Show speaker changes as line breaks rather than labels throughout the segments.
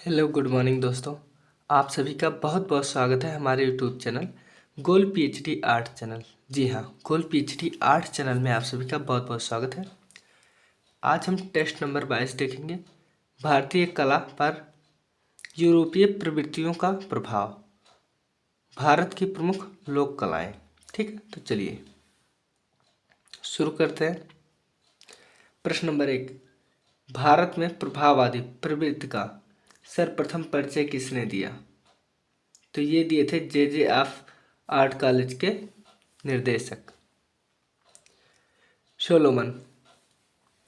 Hello good morning दोस्तों। आप सभी का बहुत बहुत स्वागत है हमारे यूट्यूब चैनल गोल पीएचडी आर्ट चैनल। जी हाँ, गोल पीएचडी आर्ट चैनल में आप सभी का बहुत बहुत स्वागत है। आज हम टेस्ट नंबर 22 देखेंगे, भारतीय कला पर यूरोपीय प्रवृत्तियों का प्रभाव, भारत की प्रमुख लोक कलाएँ। ठीक है, तो चलिए शुरू करते हैं। प्रश्न नंबर 1, भारत में प्रभाववादी प्रवृत्ति का सर्वप्रथम परिचय किसने दिया? तो ये दिए थे जे ऑफ आर्ट कॉलेज के निर्देशक सोलोमन।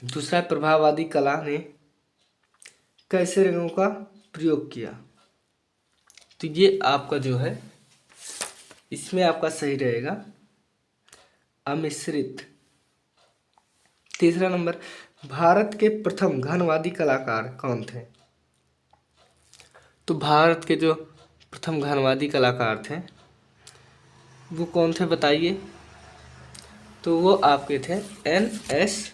दूसरा, प्रभाववादी कला ने कैसे रंगों का प्रयोग किया? तो ये आपका जो है इसमें आपका सही रहेगा अमिश्रित। तीसरा नंबर, भारत के प्रथम घनवादी कलाकार कौन थे? तो भारत के जो प्रथम घनवादी कलाकार थे वो कौन थे बताइए? तो वो आपके थे NS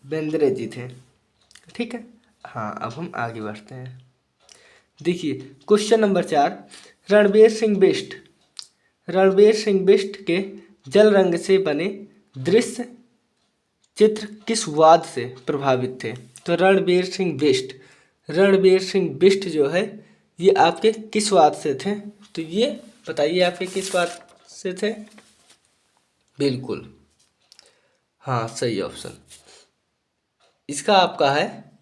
बेंद्रे जी थे। ठीक है, हाँ अब हम आगे बढ़ते हैं। देखिए क्वेश्चन नंबर 4, रणवीर सिंह बिष्ट के जल रंग से बने दृश्य चित्र किस वाद से प्रभावित थे? तो रणवीर सिंह बिष्ट जो है ये आपके किस वाद से थे? तो ये बताइए आपके किस वाद से थे? बिल्कुल हाँ, सही ऑप्शन इसका आपका है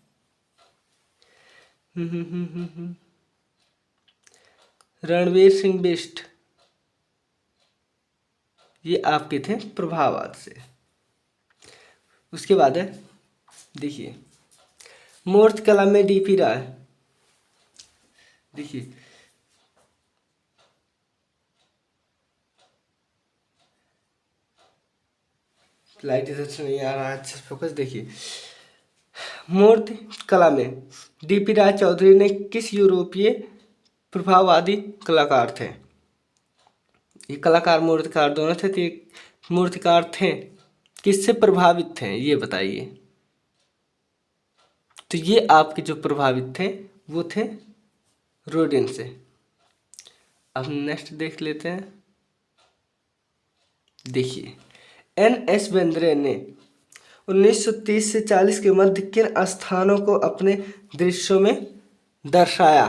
रणवीर सिंह बिष्ट, ये आपके थे प्रभाववाद से। उसके बाद है देखिए मूर्तिकला में डीपी राय। देखिए लाइट इधर से नहीं आ रहा है, अच्छा फोकस। देखिए मूर्ति कला में डीपी राय चौधरी ने किस यूरोपीय प्रभाववादी कलाकार थे? ये कलाकार मूर्तिकार दोनों थे, तो ये मूर्तिकार थे किससे प्रभावित थे ये बताइए? तो ये आपके जो प्रभावित थे वो थे रोडिन से। अब नेक्स्ट देख लेते हैं। देखिए NS बेंद्रे ने 1930 से 40 के मध्य किन स्थानों को अपने दृश्यों में दर्शाया?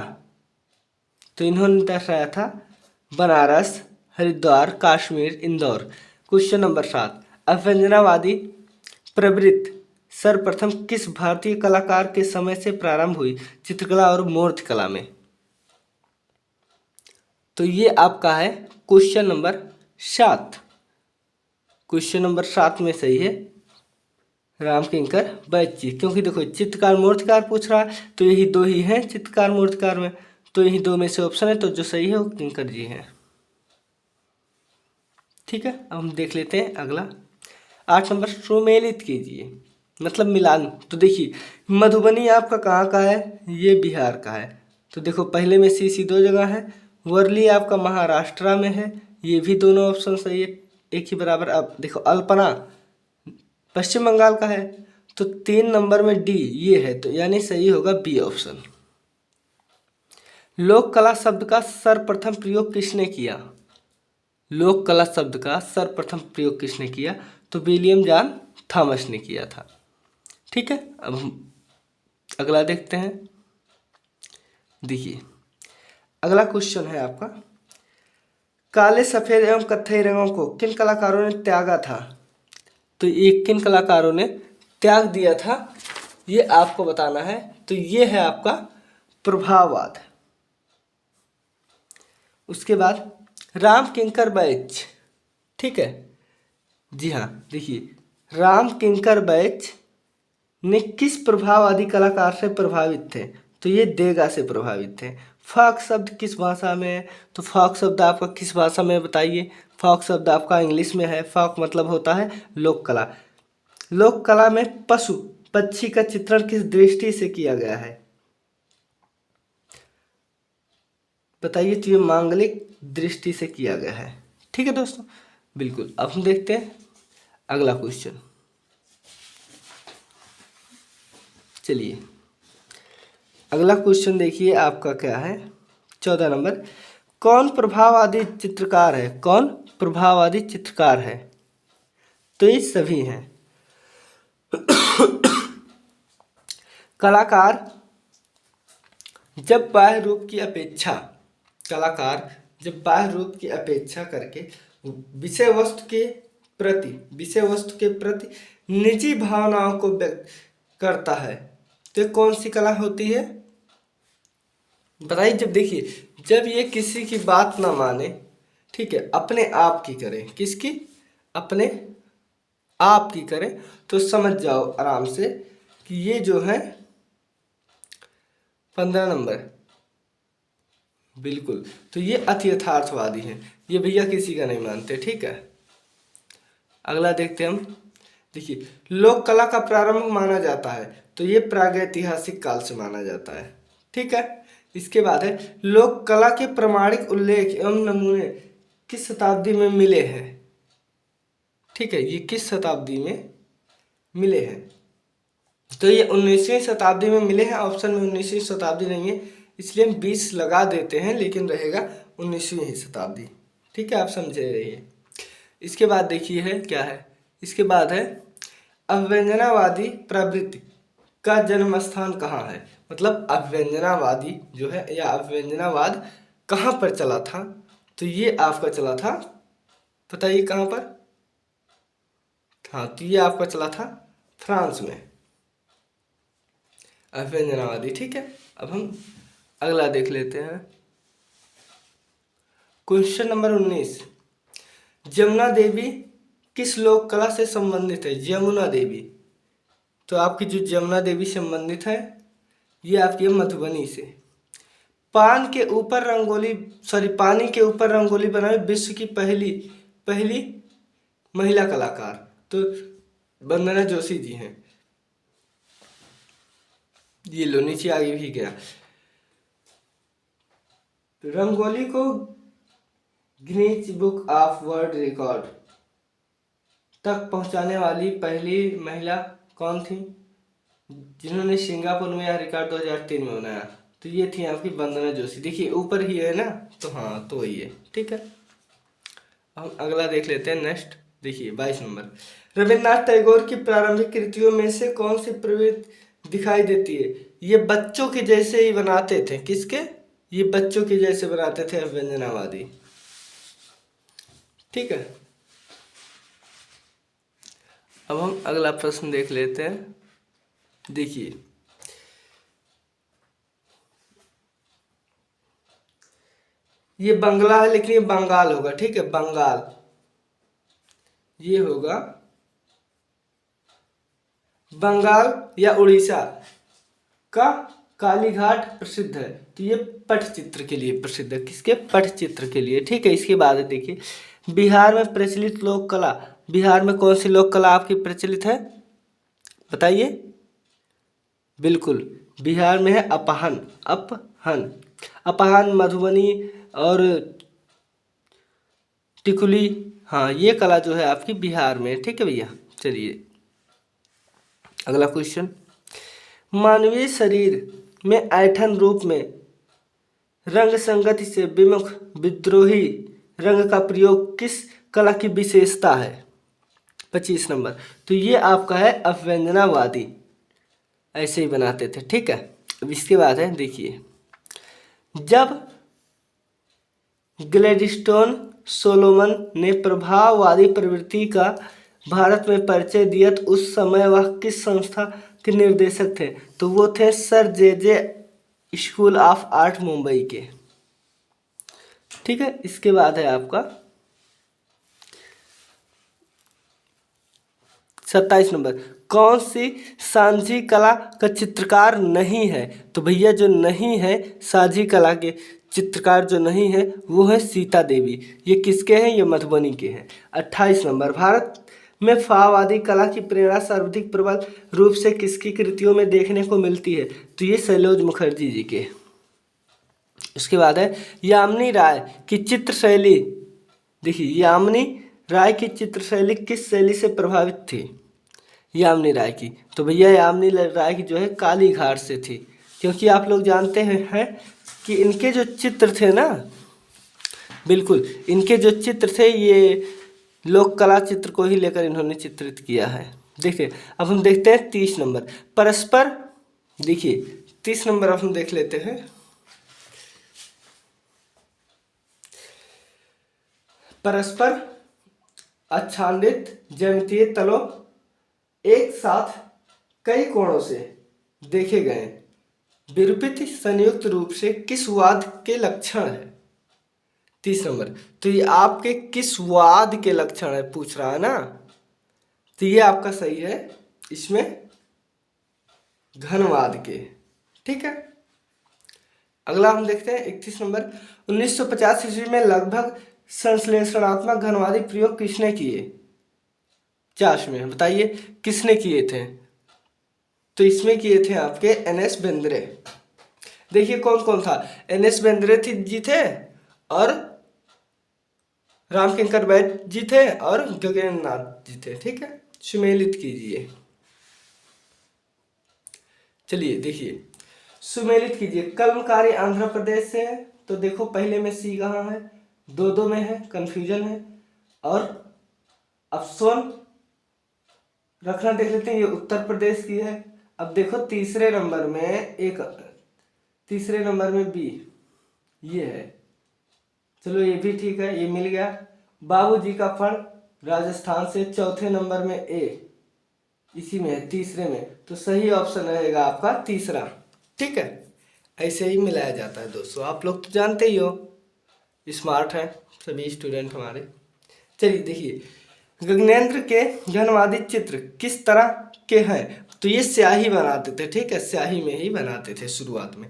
तो इन्होंने दर्शाया था बनारस, हरिद्वार, कश्मीर, इंदौर। क्वेश्चन नंबर 7, अभ्यंजनावादी प्रवृत्ति सर्वप्रथम किस भारतीय कलाकार के समय से प्रारंभ हुई चित्रकला और मूर्तिकला में? तो ये आपका है क्वेश्चन नंबर 7। क्वेश्चन नंबर 7 में सही है रामकिंकर बैच जी, क्योंकि देखो चित्रकार मूर्तिकार पूछ रहा है तो यही दो ही हैं चित्रकार मूर्तिकार में, तो यही दो में से ऑप्शन है, तो जो सही है वो किंकर जी हैं। ठीक है, अब हम देख लेते हैं अगला 8 नंबर, सुमेलित कीजिए मतलब मिलान। तो देखिए मधुबनी आपका कहाँ का है? ये बिहार का है। तो देखो पहले में सी दो जगह है। वर्ली आपका महाराष्ट्र में है, ये भी दोनों ऑप्शन सही है, एक ही बराबर। अब देखो अल्पना पश्चिम बंगाल का है, तो 3 नंबर में डी ये है, तो यानी सही होगा बी ऑप्शन। लोक कला शब्द का सर्वप्रथम प्रयोग किसने किया? लोक कला शब्द का सर्वप्रथम प्रयोग किसने किया? तो विलियम जॉन थॉमस ने किया था। ठीक है, अब हम अगला देखते हैं। देखिए अगला क्वेश्चन है आपका, काले सफेद एवं कत्थई रंगों को किन कलाकारों ने त्यागा था? तो ये किन कलाकारों ने त्याग दिया था ये आपको बताना है। तो ये है आपका प्रभाववाद। उसके बाद राम किंकर बैच। ठीक है, जी हाँ, देखिए राम किंकर बैच ने किस प्रभाववादी कलाकार से प्रभावित थे? तो ये देगा से प्रभावित थे। फॉक शब्द किस भाषा में है? तो फॉक शब्द आपका किस भाषा में बताइए? फॉक शब्द आपका इंग्लिश में है। फॉक मतलब होता है लोक कला। लोक कला में पशु पक्षी का चित्रण किस दृष्टि से किया गया है बताइए? तो ये मांगलिक दृष्टि से किया गया है। ठीक है दोस्तों, बिल्कुल। अब हम देखते हैं अगला क्वेश्चन। चलिए अगला क्वेश्चन देखिए आपका क्या है, 14 नंबर। कौन प्रभाववादी चित्रकार है? कौन प्रभाववादी चित्रकार है? तो ये सभी हैं। कलाकार जब बाह्य रूप की अपेक्षा, कलाकार जब बाह्य रूप की अपेक्षा करके विषय वस्तु के प्रति निजी भावनाओं को व्यक्त करता है, तो कौन सी कला होती है? बताइए। जब देखिए, जब ये किसी की बात ना माने, ठीक है, अपने आप की करे, किसकी? अपने आप की करे, तो समझ जाओ आराम से कि ये जो है 15 नंबर, बिल्कुल, तो ये अति यथार्थवादी है, ये भैया किसी का नहीं मानते। ठीक है, अगला देखते हैं हम। देखिए, लोक कला का प्रारंभ माना जाता है, तो ये प्रागैतिहासिक काल से माना जाता है। ठीक है, इसके बाद है लोक कला के प्रमाणिक उल्लेख एवं नमूने किस शताब्दी में मिले हैं? ठीक है, ये किस शताब्दी में मिले हैं? तो ये 19वीं शताब्दी में मिले हैं। ऑप्शन में 19वीं शताब्दी नहीं है, इसलिए हम 20 लगा देते हैं, लेकिन रहेगा 19वीं ही शताब्दी। ठीक है, आप समझे रहिए। इसके बाद देखिए है क्या है, इसके बाद है अव्यंजनावादी प्रवृत्ति का जन्म स्थान कहाँ है? मतलब अव्यंजनावादी जो है या अव्यंजनावाद कहाँ पर चला था? तो ये आपका चला था, बताइए कहाँ पर? हाँ, तो ये आपका चला था फ्रांस में, अव्यंजनावादी। ठीक है, अब हम अगला देख लेते हैं। Question number 19। जमुना देवी किस लोक कला से संबंधित है? जमुना देवी, तो आपकी जो जमुना देवी संबंधित है, ये आपकी मधुबनी से। पानी के ऊपर रंगोली बनाई विश्व की पहली महिला कलाकार, तो वंदना जोशी जी हैं। ये लो, नीचे आगे भी गया। रंगोली को Guinness book of world record तक पहुंचाने वाली पहली महिला कौन थी, जिन्होंने सिंगापुर में यह रिकॉर्ड 2003 में बनाया? तो ये थी आपकी वंदना जोशी। देखिए ऊपर ही है ना, तो हाँ, तो वही है। ठीक है, हम अगला देख लेते हैं। नेक्स्ट देखिए 22 नंबर। रविन्द्रनाथ टैगोर की प्रारंभिक कृतियों में से कौन सी प्रवृत्ति दिखाई देती है? ये बच्चों के जैसे ही बनाते थे। किसके? ये बच्चों के जैसे बनाते थे, अव्यंजनावादी। ठीक है, अब हम अगला प्रश्न देख लेते हैं। देखिए, ये बंगला है, लेकिन ये बंगाल होगा। ठीक है, बंगाल, ये होगा बंगाल या उड़ीसा का कालीघाट प्रसिद्ध है, तो ये पटचित्र के लिए प्रसिद्ध है। किसके? पटचित्र के लिए। ठीक है, इसके बाद देखिए, बिहार में प्रचलित लोक कला, बिहार में कौन सी लोक कला आपकी प्रचलित है? बताइए। बिल्कुल, बिहार में है अपहन, मधुबनी और टिकुली। हाँ, ये कला जो है आपकी बिहार में। ठीक है भैया, चलिए अगला क्वेश्चन। मानवीय शरीर में ऐंठन रूप में रंग संगति से विमुख विद्रोही रंग का प्रयोग किस कला की विशेषता है? 25 नंबर, तो ये आपका है अव्यंजनावादी, ऐसे ही बनाते थे। ठीक है, अब इसके बाद है देखिए, जब ग्लैडस्टोन सोलोमन ने प्रभाववादी प्रवृत्ति का भारत में परिचय दिया, तो उस समय वह किस संस्था के निर्देशक थे? तो वो थे sir J school of art Mumbai के। ठीक है, इसके बाद है आपका 27 नंबर। कौन सी सांझी कला का चित्रकार नहीं है? तो भैया जो नहीं है, सांझी कला के चित्रकार जो नहीं है, वो है सीता देवी। ये किसके हैं? ये मधुबनी के हैं। 28 नंबर। भारत में फाववादी कला की प्रेरणा सर्वाधिक प्रबल रूप से किसकी कृतियों में देखने को मिलती है? तो ये सैलोज मुखर्जी जी के। उसके बाद है यामिनी राय की चित्र शैली। देखिए, यामिनी राय की चित्र शैली किस शैली से प्रभावित थी? यामिनी राय की, तो भैया यामिनी राय की जो है कालीघाट से थी। क्योंकि आप लोग जानते हैं कि इनके जो चित्र थे ना, बिल्कुल इनके जो चित्र थे ये लोक कला चित्र को ही लेकर इन्होंने चित्रित किया है। देखिए अब हम देखते हैं 30 नंबर परस्पर। देखिए 30 नंबर अब हम देख लेते हैं। परस्पर आच्छादित ज्यामितीय तलों एक साथ कई कोणों से देखे गए विरूपित संयुक्त रूप से किस वाद के लक्षण है? 30 नंबर। तो ये आपके किस वाद के लक्षण है पूछ रहा है ना, तो ये आपका सही है इसमें घनवाद के। ठीक है, अगला हम देखते हैं 31 नंबर। 1950 ईस्वी में लगभग संश्लेषणात्मक घनवादी प्रयोग किसने किए? 50 में बताइए किसने किए थे? तो इसमें किए थे आपके एन.एस. बेंद्रे। देखिए कौन कौन था, एन.एस. बेंद्रे जी थे और रामकिंकर बैट जी थे और गगनेंद्र नाथ जी थे। ठीक है, सुमेलित कीजिए। चलिए देखिए सुमेलित कीजिए। कलमकारी आंध्र प्रदेश से है, तो देखो पहले में सी कहाँ है, दो में है, कंफ्यूजन है। और अफसोन रखना देख लेते हैं, ये उत्तर प्रदेश की है। अब देखो तीसरे नंबर में बी ये है, चलो ये भी ठीक है, ये मिल गया। बाबूजी का फल राजस्थान से चौथे नंबर में ए इसी में है, तीसरे में, तो सही ऑप्शन रहेगा आपका तीसरा। ठीक है, ऐसे ही मिलाया जाता है दोस्तों, आप लोग तो जानते ही हो, स्मार्ट हैं सभी स्टूडेंट हमारे। चलिए देखिए गगनेंद्र के घनवादी चित्र किस तरह के हैं? तो ये स्याही बनाते थे। ठीक है, स्याही में ही बनाते थे शुरुआत में।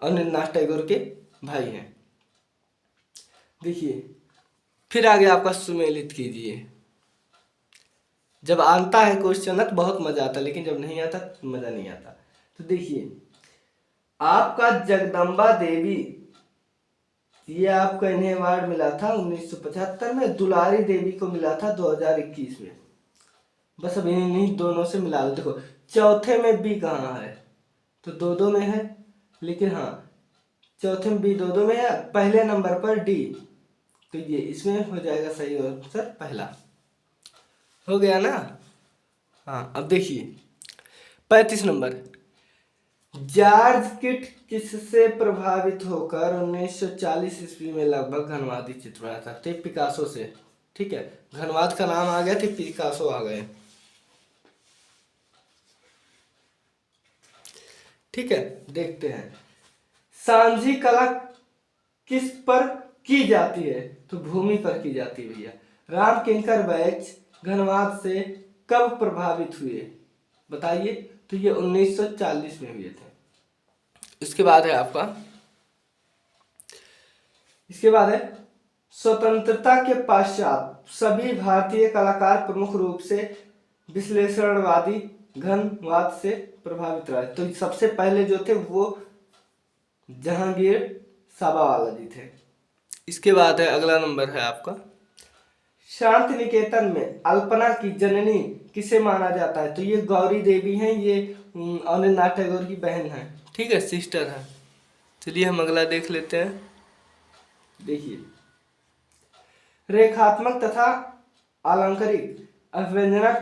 अनिलनाथ टैगोर के भाई हैं। देखिए फिर आगे आपका सुमेलित कीजिए। जब आता है क्वेश्चन तो बहुत मजा आता, लेकिन जब नहीं आता तो मजा नहीं आता। तो देखिए आपका जगदम्बा देवी, ये आपको इन्हें अवार्ड मिला था 1975 में, दुलारी देवी को मिला था 2021 में। बस अब इन्हीं दोनों से मिला लो। देखो चौथे में बी कहाँ है, तो दो में है, लेकिन हाँ चौथे में बी दो में है, पहले नंबर पर डी, तो ये इसमें हो जाएगा सही आंसर पहला। हो गया ना। हाँ अब देखिए 35 नंबर। जॉर्ज किट किससे प्रभावित होकर 1940 ईस्वी में लगभग घनवादी चित्र बनाया था? तो पिकासो से। ठीक है, घनवाद का नाम आ गया तो पिकासो आ गए। ठीक है, देखते हैं सांझी कला किस पर की जाती है? तो भूमि पर की जाती है भैया। रामकिंकर बैच घनवाद से कब प्रभावित हुए बताइए? तो ये 1940 में हुए थे। इसके बाद है स्वतंत्रता के पश्चात सभी भारतीय कलाकार प्रमुख रूप से विश्लेषणवादी घनवाद से प्रभावित रहे। तो सबसे पहले जो थे वो जहांगीर साबावाला जी थे। इसके बाद है अगला नंबर है आपका शांति निकेतन में अल्पना की जननी किसे माना जाता है? तो ये गौरी देवी हैं, ये अनिलनाथ टैगोर की बहन है। ठीक है, सिस्टर है। चलिए हम अगला देख लेते हैं। देखिए रेखात्मक तथा अलंकारिक अभिव्यंजना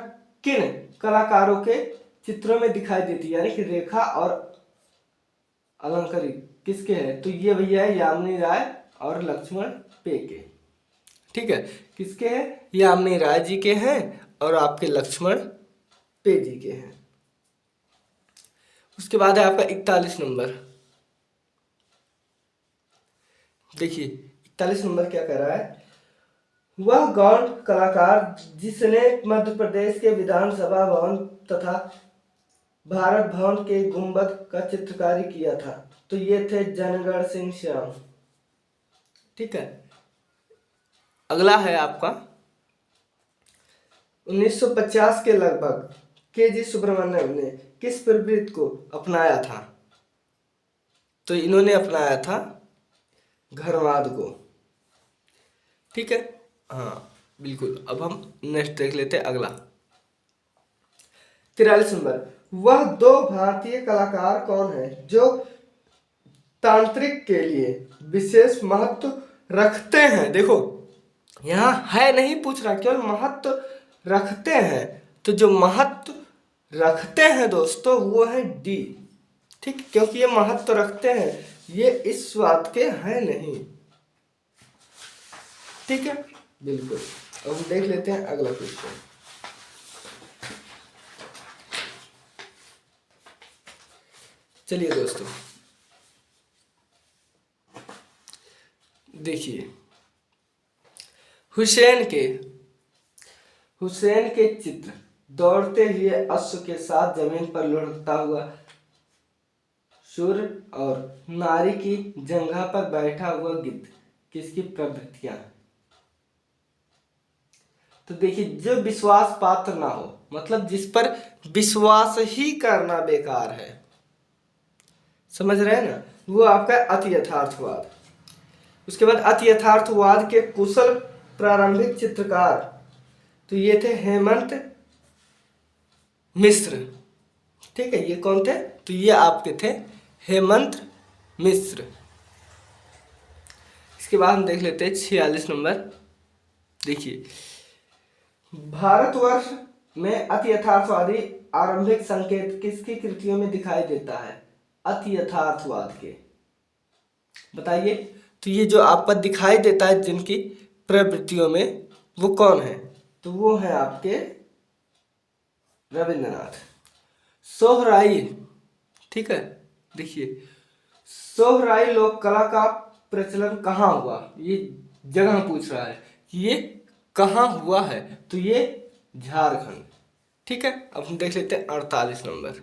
किन कलाकारों के चित्रों में दिखाई देती है? यानी कि रेखा और अलंकारिक किसके है? तो ये भैया है यामिनी राय और लक्ष्मण पे के। ठीक है, किसके हैं? यामिनी राय जी के हैं और आपके लक्ष्मण पे जी के हैं। उसके बाद है आपका 41 नंबर। देखिए 41 नंबर क्या कह रहा है? वह गौण कलाकार जिसने मध्य प्रदेश के विधानसभा भवन तथा भारत भवन के गुंबद का चित्रकारी किया था। तो ये थे जनगण सिंह श्याम। ठीक है, अगला है आपका 1950 के लगभग के.जी. सुब्रमण्यम ने किस प्रवृत्ति को अपनाया था? तो इन्होंने अपनाया था घरवाद को। ठीक है, हाँ बिल्कुल। अब हम नेक्स्ट देख लेते हैं अगला 43 नंबर।
वह दो भारतीय कलाकार कौन है जो तांत्रिक के लिए विशेष महत्व रखते हैं? देखो यहाँ है नहीं पूछ रहा, केवल महत्व रखते हैं। तो जो महत्व रखते हैं दोस्तों वो है डी। ठीक, क्योंकि ये महत्व रखते हैं, ये इस स्वाद के हैं नहीं। ठीक है, बिल्कुल। अब हम देख लेते हैं अगला क्वेश्चन। चलिए दोस्तों देखिए, हुसैन के चित्र, दौड़ते हुए अश्व के साथ जमीन पर लुढ़कता हुआ सूर्य और नारी की जंघा पर बैठा हुआ गिद्ध किसकी प्रवृत्तियां? तो देखिए, जो विश्वास पात्र ना हो, मतलब जिस पर विश्वास ही करना बेकार है, समझ रहे हैं ना, वो आपका अति यथार्थवाद। उसके बाद अति यथार्थवाद के कुशल प्रारंभिक चित्रकार, तो ये थे हेमंत मिश्र। ठीक है, ये कौन थे? तो ये आपके थे हेमंत मिश्र। इसके बाद हम देख लेते हैं 46 नंबर। देखिए, भारतवर्ष में अति यथार्थवादी आरंभिक संकेत किसकी कृतियों में दिखाई देता है? अति यथार्थवाद के, बताइए। तो ये जो आप पर दिखाई देता है जिनकी प्रवृत्तियों में, वो कौन है? तो वो है आपके रविंद्रनाथ। सोहराई, ठीक है, देखिए, सोहराई लोक कला का प्रचलन कहाँ हुआ? ये जगह पूछ रहा है कि ये कहाँ हुआ है, तो ये झारखंड। ठीक है, अब हम देख लेते हैं 48 नंबर।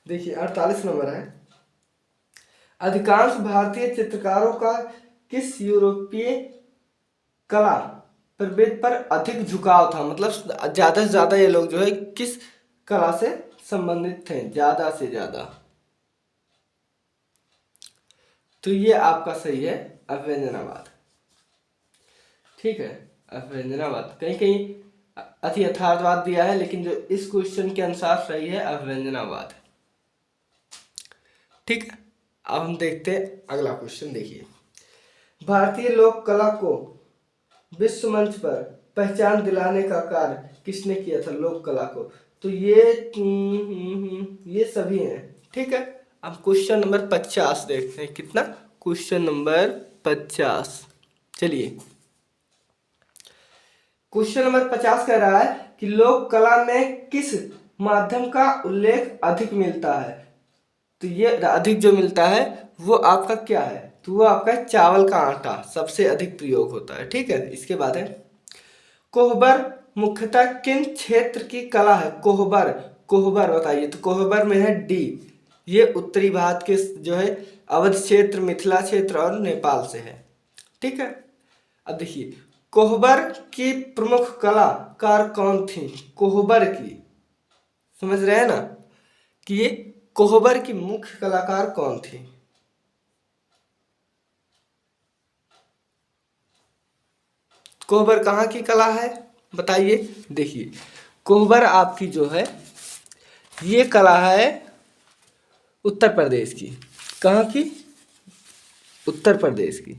देखिए 48 नंबर है, अधिकांश भारतीय चित्रकारों का किस यूरोपीय कला प्रभेद पर अधिक झुकाव था? मतलब ज्यादा से ज्यादा ये लोग जो है किस कला से संबंधित थे ज्यादा से ज्यादा? तो ये आपका सही है अवैंजनावाद। ठीक है, अवैंजनावाद। कहीं कहीं अति यथार्थवाद दिया है, लेकिन जो इस क्वेश्चन के अनुसार सही है अवैंजनावाद। ठीक है, अब हम देखते हैं अगला क्वेश्चन। देखिए, भारतीय लोक कला को विश्व मंच पर पहचान दिलाने का कार्य किसने किया था? लोक कला को, तो ये सभी हैं। ठीक है, अब क्वेश्चन नंबर 50 देखते हैं। कितना? Question number 50। चलिए, क्वेश्चन नंबर 50 कह रहा है कि लोक कला में किस माध्यम का उल्लेख अधिक मिलता है? तो ये अधिक जो मिलता है वो आपका क्या है? तो वो आपका चावल का आटा सबसे अधिक प्रयोग होता है। ठीक है, इसके बाद है कोहबर मुख्यतः किन क्षेत्र की कला है? कोहबर, कोहबर बताइए। तो कोहबर में है डी, ये उत्तरी भारत के जो है अवध क्षेत्र, मिथिला क्षेत्र और नेपाल से है। ठीक है, अब देखिए, कोहबर की प्रमुख कलाकार कौन थी? कोहबर की, समझ रहे हैं ना कि ये कोहबर की मुख्य कलाकार कौन थी? कोहबर कहाँ की कला है बताइए। देखिए, कोहबर आपकी जो है ये कला है उत्तर प्रदेश की। कहाँ की? उत्तर प्रदेश की।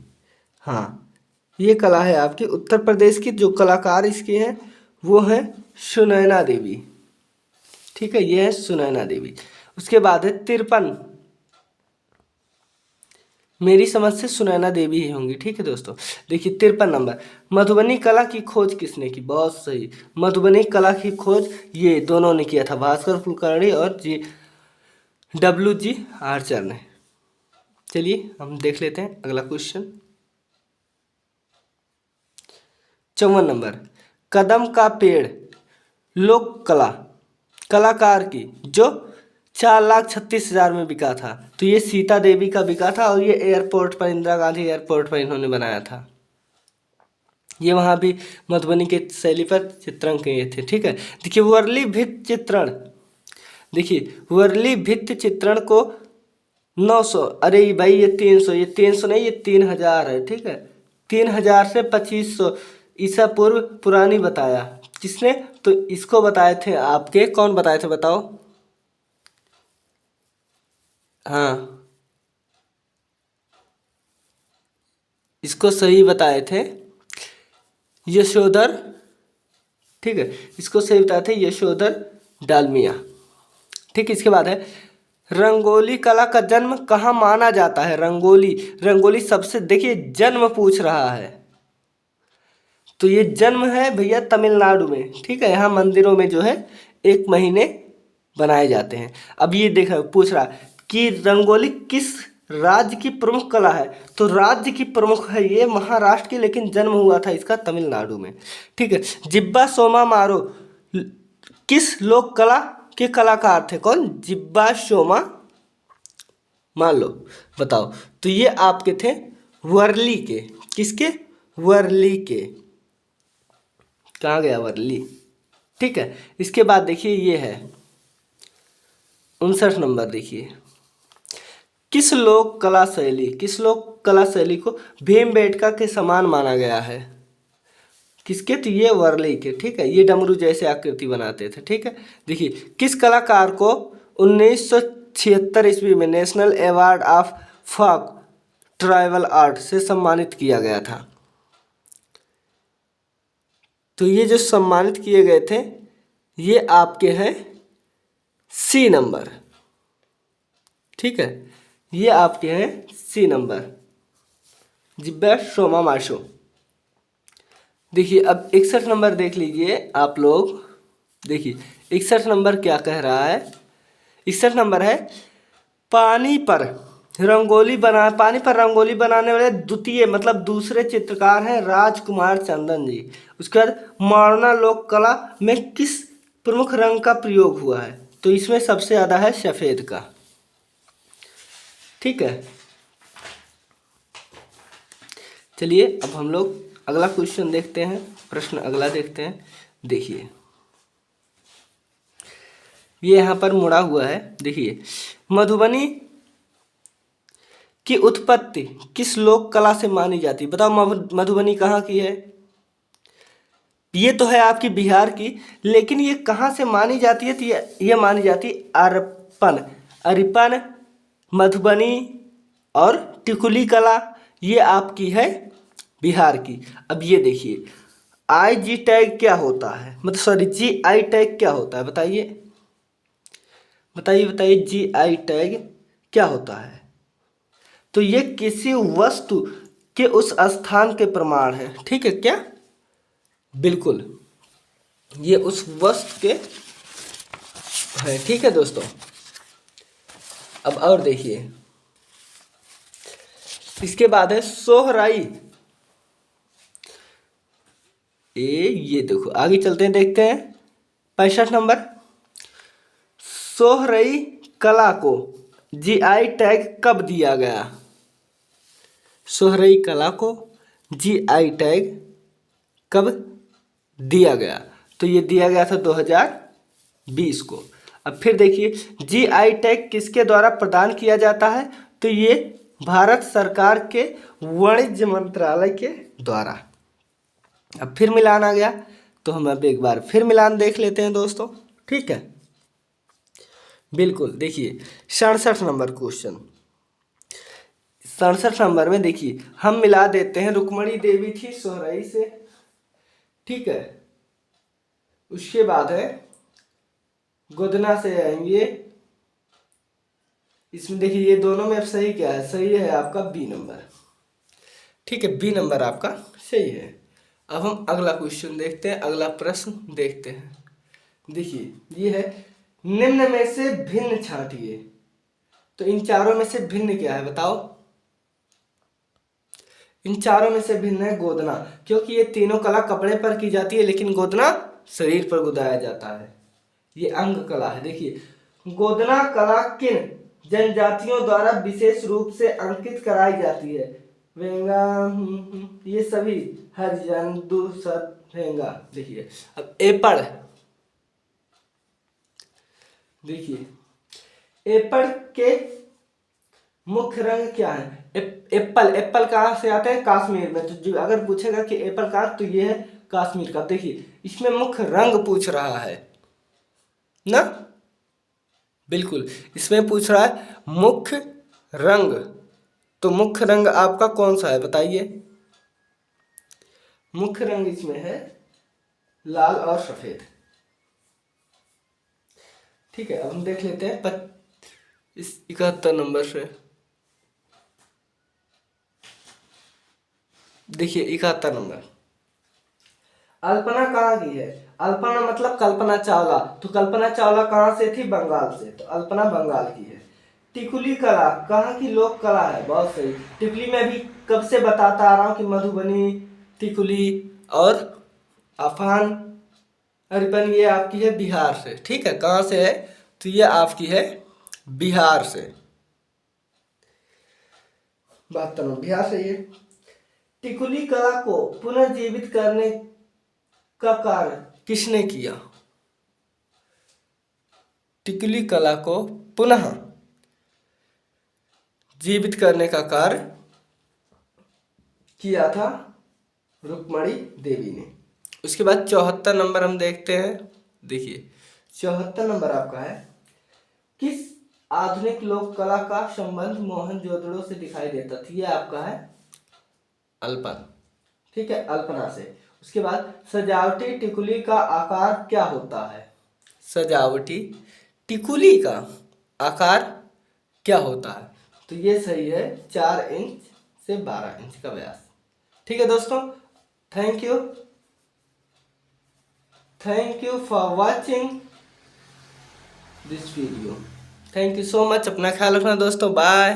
हाँ, ये कला है आपकी उत्तर प्रदेश की। जो कलाकार इसके हैं वो है सुनैना देवी। ठीक है, ये है सुनैना देवी। उसके बाद है 53, मेरी समझ से सुनैना देवी ही होंगी। ठीक है दोस्तों, देखिए 53 नंबर, मधुबनी कला की खोज किसने की? बहुत सही, मधुबनी कला की खोज ये दोनों ने किया था, भास्कर कुलकर्णी और WG आर्चर ने। चलिए हम देख लेते हैं अगला क्वेश्चन। 54 नंबर, कदम का पेड़ लोक कला कलाकार की जो 4,36,000 में बिका था। तो ये सीता देवी का बिका था और ये एयरपोर्ट पर, इंदिरा गांधी एयरपोर्ट पर इन्होंने बनाया था। ये वहाँ भी मधुबनी के शैली पर चित्रण किए थे। ठीक है, देखिए वर्ली भित्ति चित्रण, देखिए वर्ली भित्ति चित्रण को 900, अरे भाई ये 300, ये 300 नहीं, ये 3,000 है। ठीक है, 3,000 से 2,500 ईसा पूर्व पुरानी बताया। किसने? तो इसको बताए थे आपके, कौन बताए थे बताओ? हाँ, इसको सही बताए थे यशोधर, ठीक है, इसको सही बताए थे यशोधर डालमिया। ठीक, इसके बाद है रंगोली कला का जन्म कहाँ माना जाता है? रंगोली, रंगोली सबसे, देखिए जन्म पूछ रहा है, तो ये जन्म है भैया तमिलनाडु में। ठीक है, यहाँ मंदिरों में जो है 1 महीने बनाए जाते हैं। अब ये देखो पूछ रहा कि रंगोली किस राज्य की प्रमुख कला है? तो राज्य की प्रमुख है ये महाराष्ट्र की, लेकिन जन्म हुआ था इसका तमिलनाडु में। ठीक है, जिब्बा सोमा मारो किस लोक कला के कलाकार थे? कौन? जिब्बा सोमा, मान लो, बताओ। तो ये आपके थे वर्ली के, किसके? वर्ली के। कहाँ गया वर्ली? ठीक है, इसके बाद देखिए ये है 59 नंबर, देखिए किस लोक कला शैली, किस लोक कला शैली को भीमबेटका के समान माना गया है? किसके? तो ये वर्ली के। ठीक है, ये डमरू जैसे आकृति बनाते थे। ठीक है, देखिए किस कलाकार को 1976 ईस्वी में national award of folk tribal art से सम्मानित किया गया था? तो ये जो सम्मानित किए गए थे ये आपके हैं सी नंबर। ठीक है, ये आपके हैं सी नंबर, जिब्बा सोमा माशो। देखिए अब 61 नंबर देख लीजिए आप लोग। देखिए 61 नंबर क्या कह रहा है? 61 नंबर है पानी पर रंगोली बनाने वाले द्वितीय मतलब दूसरे चित्रकार हैं राजकुमार चंदन जी। उसके बाद मारना लोक कला में किस प्रमुख रंग का प्रयोग हुआ है? तो इसमें सबसे ज़्यादा है सफ़ेद का। ठीक है, चलिए अब हम लोग अगला क्वेश्चन देखते हैं, प्रश्न अगला देखते हैं। देखिए ये यहाँ पर मुड़ा हुआ है। देखिए मधुबनी की उत्पत्ति किस लोक कला से मानी जाती है? बताओ मधुबनी कहाँ की है? ये तो है आपकी बिहार की, लेकिन ये कहाँ से मानी जाती है? तो ये मानी जाती है अरपन, अरिपन, मधुबनी और टिकुली कला, ये आपकी है बिहार की। अब ये देखिए IG टैग क्या होता है, मतलब सॉरी GI टैग क्या होता है? बताइए बताइए बताइए, GI टैग क्या होता है? तो ये किसी वस्तु के उस स्थान के प्रमाण है। ठीक है, क्या? बिल्कुल, ये उस वस्तु के है। ठीक है दोस्तों, अब और देखिए इसके बाद है सोहराई। ये देखो आगे चलते हैं, देखते हैं 65 नंबर। सोहराई कला को GI टैग कब दिया गया? सोहराई कला को GI टैग कब दिया गया? तो ये दिया गया था 2020 को। अब फिर देखिए GI टैग किसके द्वारा प्रदान किया जाता है? तो ये भारत सरकार के वाणिज्य मंत्रालय के द्वारा। अब फिर मिलान आ गया, तो हम अब एक बार फिर मिलान देख लेते हैं दोस्तों। ठीक है, बिल्कुल, देखिए 67 नंबर क्वेश्चन। 67 नंबर में देखिए हम मिला देते हैं, रुक्मणी देवी थी सोहराई से। ठीक है, उसके बाद है गोदना से आएंगे। इसमें देखिए ये दोनों में अब सही क्या है? सही है आपका बी नंबर। ठीक है, बी नंबर आपका सही है। अब हम अगला क्वेश्चन देखते हैं, अगला प्रश्न देखते हैं। देखिए ये है निम्न में से भिन्न छांटिए। तो इन चारों में से भिन्न क्या है बताओ? इन चारों में से भिन्न है गोदना, क्योंकि ये तीनों कला कपड़े पर की जाती है, लेकिन गोदना शरीर पर गुदाया जाता है। ये अंग कला है। देखिए गोदना कला किन जनजातियों द्वारा विशेष रूप से अंकित कराई जाती है? वेंगा, ये सभी हरिजन, दुसत, वेंगा। देखिए अब एपड़, देखिए एपड़ के मुख्य रंग क्या है? एप्पल, एप्पल कहाँ से आते हैं? कश्मीर में। तो जो अगर पूछेगा कि एप्पल कहाँ, तो ये है कश्मीर का। देखिए इसमें मुख्य रंग पूछ रहा है ना, बिल्कुल इसमें पूछ रहा है मुख्य रंग। तो मुख्य रंग आपका कौन सा है बताइए। मुख्य रंग इसमें है लाल और सफेद। ठीक है, अब हम देख लेते हैं इस 71 नंबर से। देखिए 71 नंबर, अल्पना कहाँ की है? अल्पना मतलब कल्पना चावला। तो कल्पना चावला कहाँ से थी? बंगाल से। तो अल्पना बंगाल की है। टिकुली कला कहाँ की लोक कला है? बहुत सही। टिकुली में भी कब से बताता आ रहा हूँ कि मधुबनी, टिकुली और अफान अरिपन ये आपकी है बिहार से। ठीक है, कहाँ से है? तो ये आपकी है बिहार से। 72 नंबर बिहार से। ये टिकुली कला को पुनर्जीवित करने का कार्य किसने किया? टिकुली कला को पुनः जीवित करने का कार्य किया था रुक्मणी देवी ने। उसके बाद 74 नंबर हम देखते हैं। देखिए 74 नंबर आपका है, किस आधुनिक लोक कला का संबंध मोहनजोदड़ो से दिखाई देता था? ये आपका है अल्पन। ठीक है, अल्पना से। उसके बाद सजावटी टिकुली का आकार क्या होता है? सजावटी टिकुली का आकार क्या होता है? तो ये सही है 4 इंच से 12 इंच का व्यास। ठीक है दोस्तों, thank you for watching this video. Thank you so much. अपना ख्याल रखना दोस्तों, बाय।